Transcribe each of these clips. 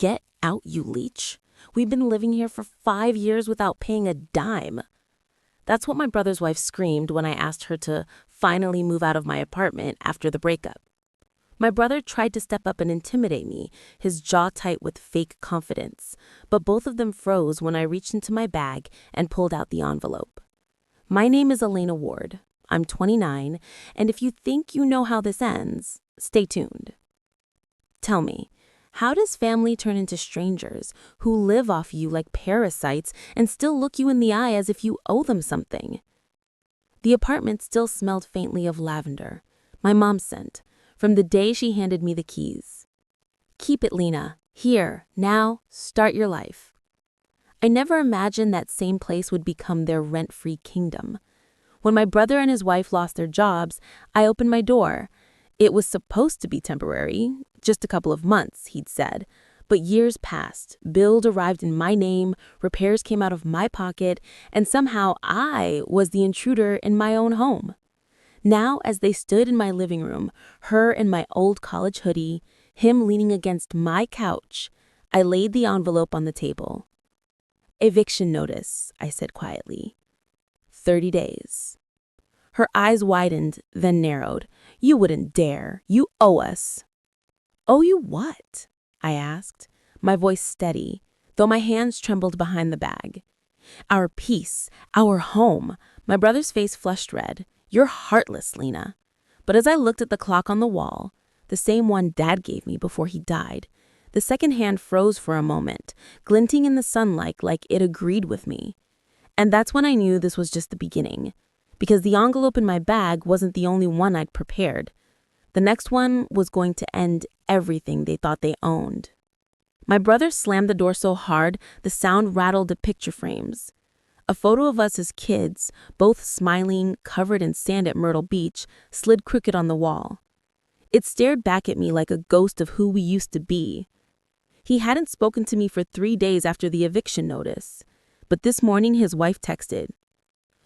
Get out, you leech. We've been living here for 5 years without paying a dime. That's what my brother's wife screamed when I asked her to finally move out of my apartment after the breakup. My brother tried to step up and intimidate me, his jaw tight with fake confidence, but both of them froze when I reached into my bag and pulled out the envelope. My name is Elena Ward. I'm 29, and if you think you know how this ends, stay tuned. Tell me, how does family turn into strangers who live off you like parasites and still look you in the eye as if you owe them something? The apartment still smelled faintly of lavender, my mom's scent, from the day she handed me the keys. Keep it, Lena. Here, now, start your life. I never imagined that same place would become their rent-free kingdom. When my brother and his wife lost their jobs, I opened my door. It was supposed to be temporary, just a couple of months, he'd said. But years passed, bills arrived in my name, repairs came out of my pocket, and somehow I was the intruder in my own home. Now, as they stood in my living room, her in my old college hoodie, him leaning against my couch, I laid the envelope on the table. Eviction notice, I said quietly. 30 days. Her eyes widened, then narrowed. You wouldn't dare. You owe us. Owe you what? I asked, my voice steady, though my hands trembled behind the bag. Our peace, our home. My brother's face flushed red. You're heartless, Lena. But as I looked at the clock on the wall, the same one Dad gave me before he died, the second hand froze for a moment, glinting in the sunlight like it agreed with me. And that's when I knew this was just the beginning, because the envelope in my bag wasn't the only one I'd prepared. The next one was going to end everything they thought they owned. My brother slammed the door so hard, the sound rattled the picture frames. A photo of us as kids, both smiling, covered in sand at Myrtle Beach, slid crooked on the wall. It stared back at me like a ghost of who we used to be. He hadn't spoken to me for 3 days after the eviction notice. But this morning his wife texted,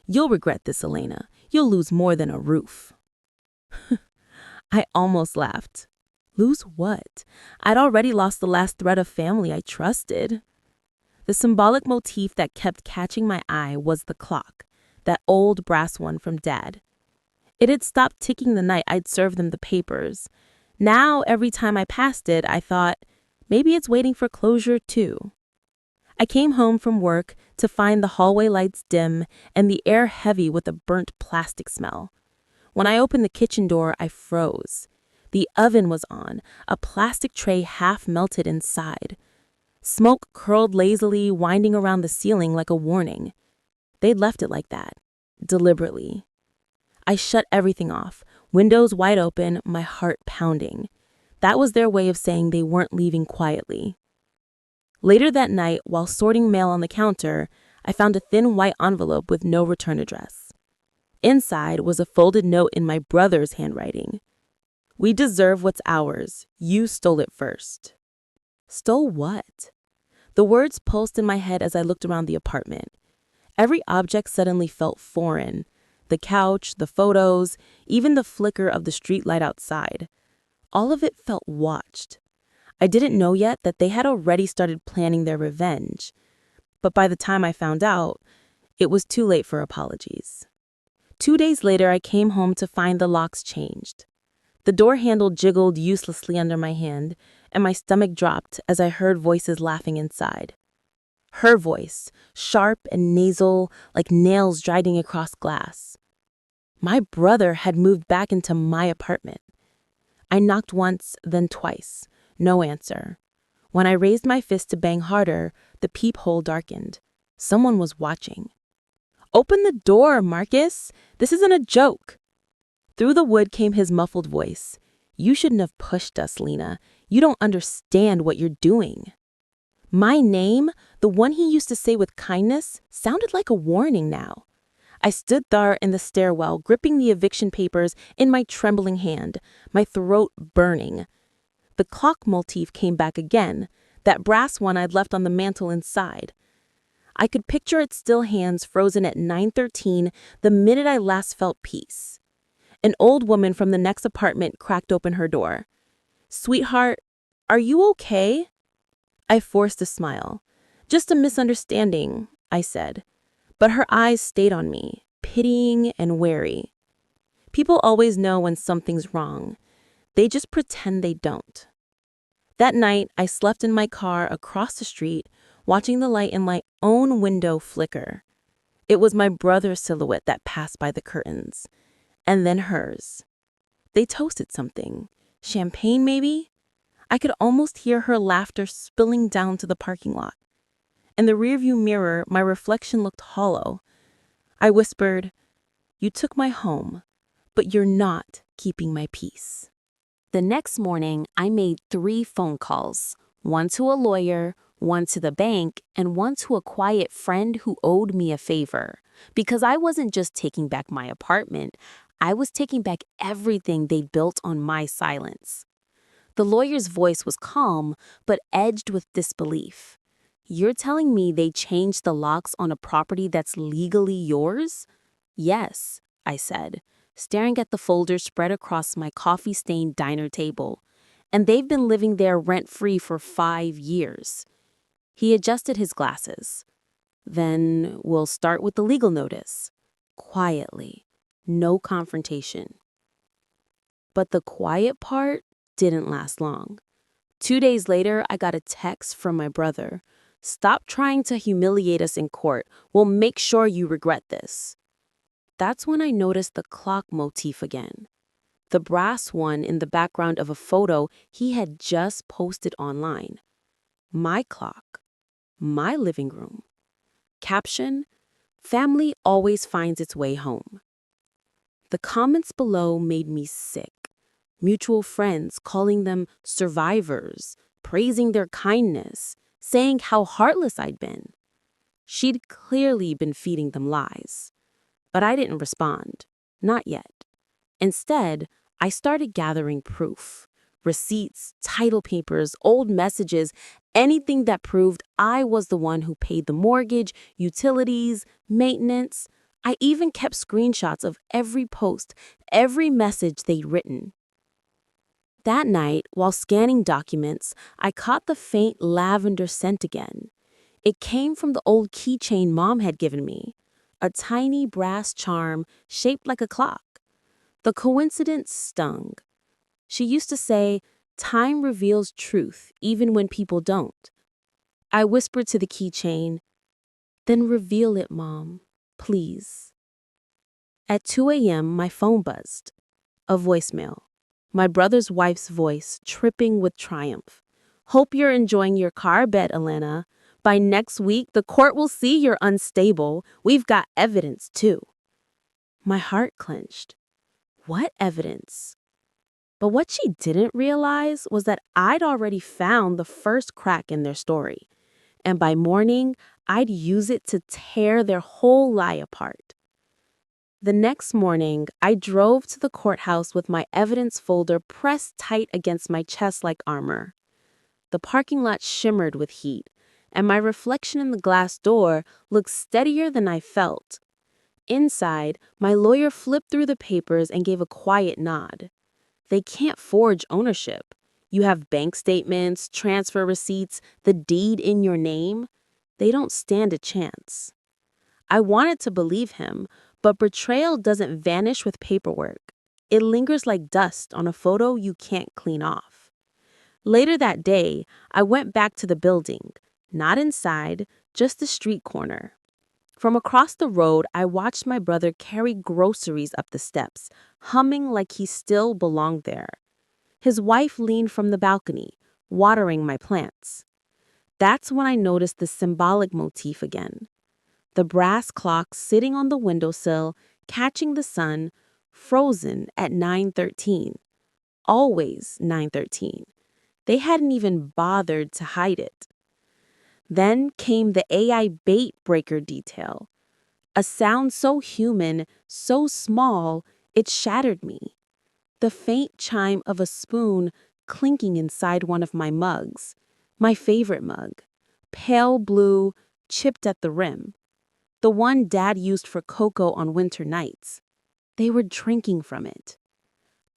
"You'll regret this, Elena. You'll lose more than a roof." I almost laughed. Lose what? I'd already lost the last thread of family I trusted. The symbolic motif that kept catching my eye was the clock, that old brass one from Dad. It had stopped ticking the night I'd served them the papers. Now, every time I passed it, I thought, maybe it's waiting for closure too. I came home from work to find the hallway lights dim and the air heavy with a burnt plastic smell. When I opened the kitchen door, I froze. The oven was on, a plastic tray half melted inside. Smoke curled lazily, winding around the ceiling like a warning. They'd left it like that, deliberately. I shut everything off, windows wide open, my heart pounding. That was their way of saying they weren't leaving quietly. Later that night, while sorting mail on the counter, I found a thin white envelope with no return address. Inside was a folded note in my brother's handwriting. "We deserve what's ours. You stole it first." Stole what? The words pulsed in my head as I looked around the apartment. Every object suddenly felt foreign. The couch, the photos, even the flicker of the street light outside. All of it felt watched. I didn't know yet that they had already started planning their revenge. But by the time I found out, it was too late for apologies. 2 days later, I came home to find the locks changed. The door handle jiggled uselessly under my hand, and my stomach dropped as I heard voices laughing inside. Her voice, sharp and nasal, like nails driving across glass. My brother had moved back into my apartment. I knocked once, then twice. No answer. When I raised my fist to bang harder, the peephole darkened. Someone was watching. "Open the door, Marcus! This isn't a joke!" Through the wood came his muffled voice. "You shouldn't have pushed us, Lena. You don't understand what you're doing." My name, the one he used to say with kindness, sounded like a warning now. I stood there in the stairwell, gripping the eviction papers in my trembling hand, my throat burning. The clock motif came back again, that brass one I'd left on the mantel inside. I could picture its still hands frozen at 9:13 the minute I last felt peace. An old woman from the next apartment cracked open her door. "Sweetheart, are you okay?" I forced a smile. "Just a misunderstanding," I said. But her eyes stayed on me, pitying and wary. People always know when something's wrong. They just pretend they don't. That night, I slept in my car across the street, watching the light in my own window flicker. It was my brother's silhouette that passed by the curtains, and then hers. They toasted something. Champagne, maybe? I could almost hear her laughter spilling down to the parking lot. In the rearview mirror, my reflection looked hollow. I whispered, "You took my home, but you're not keeping my peace." The next morning, I made 3 phone calls, one to a lawyer, one to the bank, and one to a quiet friend who owed me a favor. Because I wasn't just taking back my apartment, I was taking back everything they'd built on my silence. The lawyer's voice was calm, but edged with disbelief. "You're telling me they changed the locks on a property that's legally yours?" "Yes," I said, staring at the folder spread across my coffee-stained diner table. "And they've been living there rent-free for 5 years. He adjusted his glasses. "Then we'll start with the legal notice." Quietly. No confrontation. But the quiet part didn't last long. 2 days later, I got a text from my brother. "Stop trying to humiliate us in court. We'll make sure you regret this." That's when I noticed the clock motif again. The brass one in the background of a photo he had just posted online. My clock. My living room. Caption: "Family always finds its way home." The comments below made me sick. Mutual friends calling them survivors, praising their kindness, saying how heartless I'd been. She'd clearly been feeding them lies. But I didn't respond. Not yet. Instead, I started gathering proof. Receipts, title papers, old messages, anything that proved I was the one who paid the mortgage, utilities, maintenance. I even kept screenshots of every post, every message they'd written. That night, while scanning documents, I caught the faint lavender scent again. It came from the old keychain Mom had given me, a tiny brass charm shaped like a clock. The coincidence stung. She used to say, "Time reveals truth, even when people don't." I whispered to the keychain, "Then reveal it, Mom, please." At 2 a.m., my phone buzzed. A voicemail. My brother's wife's voice, tripping with triumph. "Hope you're enjoying your car bet, Elena. By next week, the court will see you're unstable. We've got evidence, too." My heart clenched. What evidence? But what she didn't realize was that I'd already found the first crack in their story. And by morning, I'd use it to tear their whole lie apart. The next morning, I drove to the courthouse with my evidence folder pressed tight against my chest like armor. The parking lot shimmered with heat, and my reflection in the glass door looked steadier than I felt. Inside, my lawyer flipped through the papers and gave a quiet nod. They can't forge ownership. You have bank statements, transfer receipts, the deed in your name. They don't stand a chance. I wanted to believe him, but betrayal doesn't vanish with paperwork. It lingers like dust on a photo you can't clean off. Later that day, I went back to the building, not inside, just the street corner. From across the road, I watched my brother carry groceries up the steps, humming like he still belonged there. His wife leaned from the balcony, watering my plants. That's when I noticed the symbolic motif again. The brass clock sitting on the windowsill, catching the sun, frozen at 9:13. Always 9:13. They hadn't even bothered to hide it. Then came the AI bait breaker detail. A sound so human, so small, it shattered me. The faint chime of a spoon clinking inside one of my mugs. My favorite mug. Pale blue, chipped at the rim. The one Dad used for cocoa on winter nights. They were drinking from it.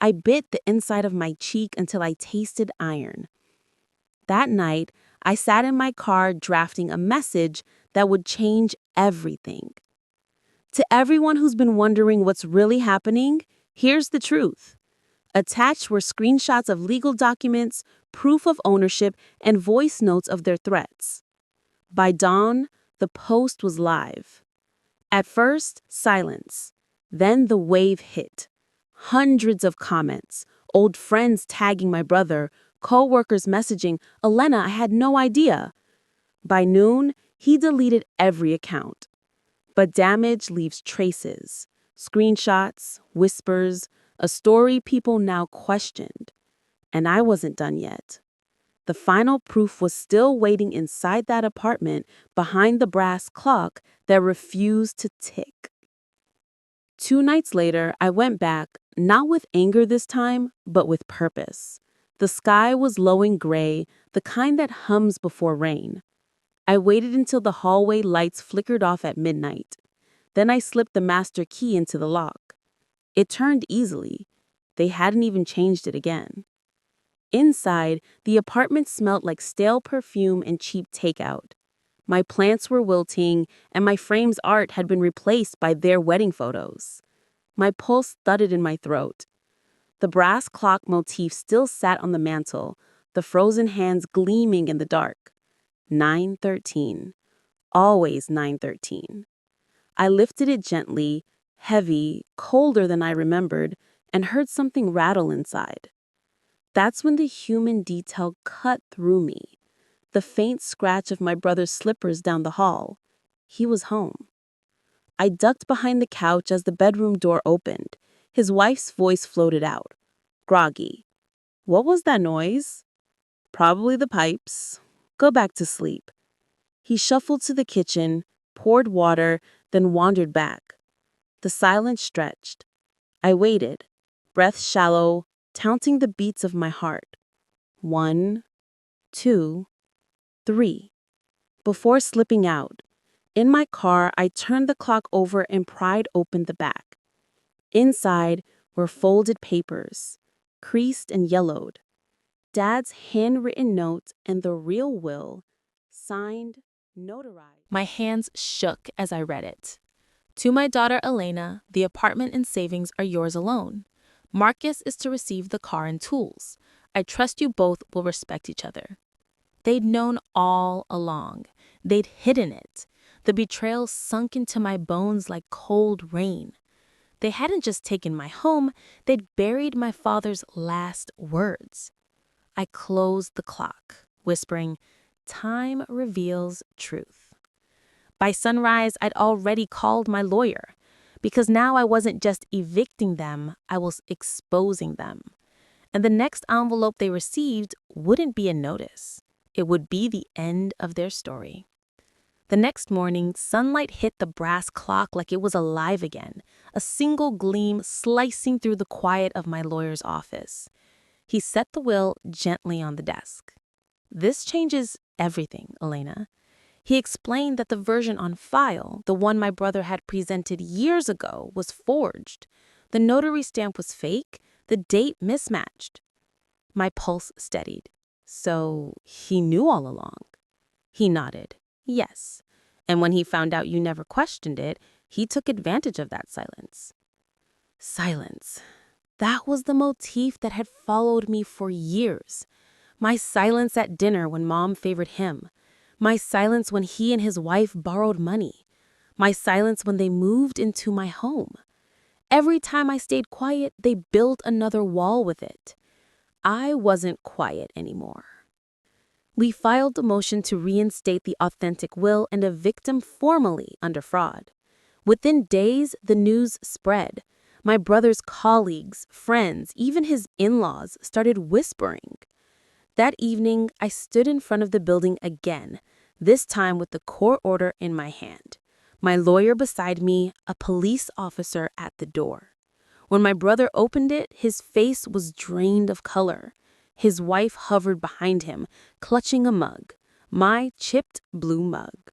I bit the inside of my cheek until I tasted iron. That night, I sat in my car drafting a message that would change everything. To everyone who's been wondering what's really happening, here's the truth. Attached were screenshots of legal documents, proof of ownership, and voice notes of their threats. By dawn, the post was live. At first, silence. Then the wave hit. Hundreds of comments, old friends tagging my brother, co-workers messaging, "Elena, I had no idea." By noon, he deleted every account. But damage leaves traces, screenshots, whispers, a story people now questioned. And I wasn't done yet. The final proof was still waiting inside that apartment behind the brass clock that refused to tick. 2 nights later, I went back, not with anger this time, but with purpose. The sky was low and gray, the kind that hums before rain. I waited until the hallway lights flickered off at midnight. Then I slipped the master key into the lock. It turned easily. They hadn't even changed it again. Inside, the apartment smelled like stale perfume and cheap takeout. My plants were wilting, and my frame's art had been replaced by their wedding photos. My pulse thudded in my throat. The brass clock motif still sat on the mantel, the frozen hands gleaming in the dark. 9:13. Always 9:13. I lifted it gently, heavy, colder than I remembered, and heard something rattle inside. That's when the human detail cut through me. The faint scratch of my brother's slippers down the hall. He was home. I ducked behind the couch as the bedroom door opened. His wife's voice floated out. Groggy. "What was that noise?" "Probably the pipes. Go back to sleep." He shuffled to the kitchen, poured water, then wandered back. The silence stretched. I waited, breath shallow, counting the beats of my heart. 1, 2, 3. Before slipping out, in my car, I turned the clock over and pried open the back. Inside were folded papers, creased and yellowed. Dad's handwritten note and the real will, signed, notarized. My hands shook as I read it. "To my daughter Elena, the apartment and savings are yours alone. Marcus is to receive the car and tools. I trust you both will respect each other." They'd known all along. They'd hidden it. The betrayal sunk into my bones like cold rain. They hadn't just taken my home, they'd buried my father's last words. I closed the clock, whispering, "Time reveals truth." By sunrise, I'd already called my lawyer, because now I wasn't just evicting them, I was exposing them. And the next envelope they received wouldn't be a notice. It would be the end of their story. The next morning, sunlight hit the brass clock like it was alive again, a single gleam slicing through the quiet of my lawyer's office. He set the will gently on the desk. "This changes everything, Elena." He explained that the version on file, the one my brother had presented years ago, was forged. The notary stamp was fake, the date mismatched. My pulse steadied. "So he knew all along?" He nodded. "Yes. And when he found out you never questioned it, he took advantage of that silence." Silence. That was the motif that had followed me for years. My silence at dinner when Mom favored him. My silence when he and his wife borrowed money. My silence when they moved into my home. Every time I stayed quiet, they built another wall with it. I wasn't quiet anymore. We filed a motion to reinstate the authentic will and evict him formally under fraud. Within days, the news spread. My brother's colleagues, friends, even his in-laws started whispering. That evening, I stood in front of the building again, this time with the court order in my hand. My lawyer beside me, a police officer at the door. When my brother opened it, his face was drained of color. His wife hovered behind him, clutching a mug, my chipped blue mug.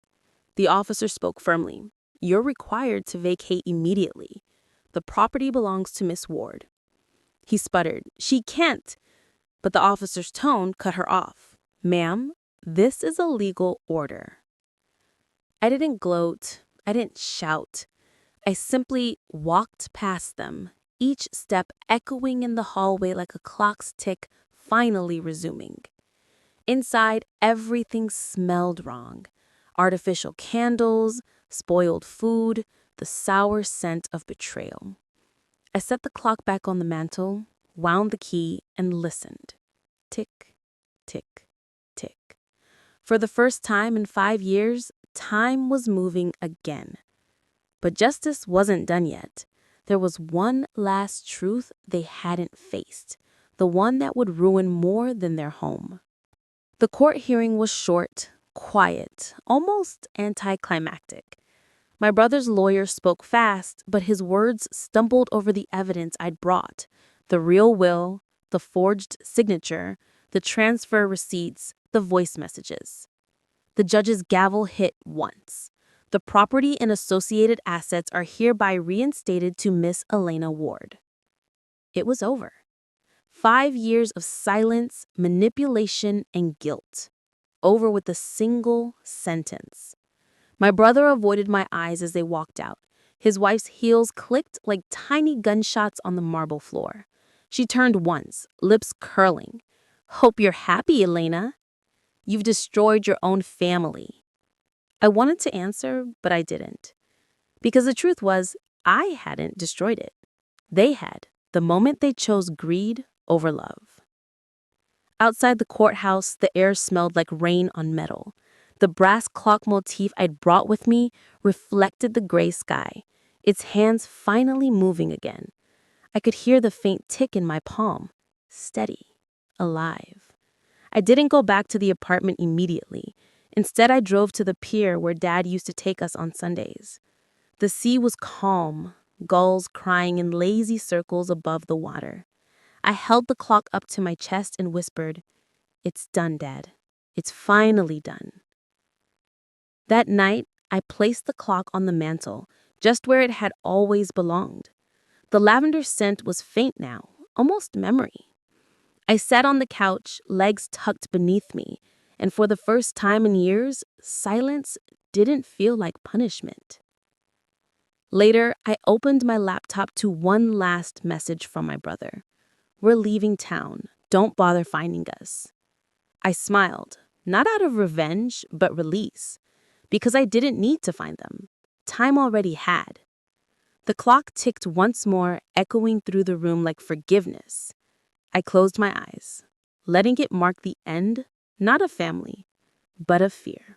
The officer spoke firmly. "You're required to vacate immediately. The property belongs to Miss Ward." He sputtered, "She can't." But the officer's tone cut her off. "Ma'am, This is a legal order. I didn't gloat. I didn't shout. I simply walked past them, each step echoing in the hallway like a clock's tick finally resuming. Inside, everything smelled wrong. Artificial candles, spoiled food, the sour scent of betrayal. I set the clock back on the mantel, wound the key, and listened. Tick, tick, tick. For the first time in 5 years, time was moving again. But justice wasn't done yet. There was one last truth they hadn't faced, the one that would ruin more than their home. The court hearing was short, quiet, almost anticlimactic. My brother's lawyer spoke fast, but his words stumbled over the evidence I'd brought: the real will, the forged signature, the transfer receipts, the voice messages. The judge's gavel hit once. The property and associated assets are hereby reinstated to Miss Elena Ward. It was over. 5 years of silence, manipulation, and guilt. Over with a single sentence. My brother avoided my eyes as they walked out. His wife's heels clicked like tiny gunshots on the marble floor. She turned once, lips curling. "Hope you're happy, Elena. You've destroyed your own family." I wanted to answer, but I didn't. Because the truth was, I hadn't destroyed it. They had, the moment they chose greed over love. Outside the courthouse, the air smelled like rain on metal. The brass clock motif I'd brought with me reflected the gray sky, its hands finally moving again. I could hear the faint tick in my palm, steady, alive. I didn't go back to the apartment immediately. Instead, I drove to the pier where Dad used to take us on Sundays. The sea was calm, gulls crying in lazy circles above the water. I held the clock up to my chest and whispered, "It's done, Dad. It's finally done." That night, I placed the clock on the mantel, just where it had always belonged. The lavender scent was faint now, almost memory. I sat on the couch, legs tucked beneath me, and for the first time in years, silence didn't feel like punishment. Later, I opened my laptop to one last message from my brother. "We're leaving town. Don't bother finding us." I smiled, not out of revenge, but release, because I didn't need to find them. Time already had. The clock ticked once more, echoing through the room like forgiveness. I closed my eyes, letting it mark the end, not of family, but of fear.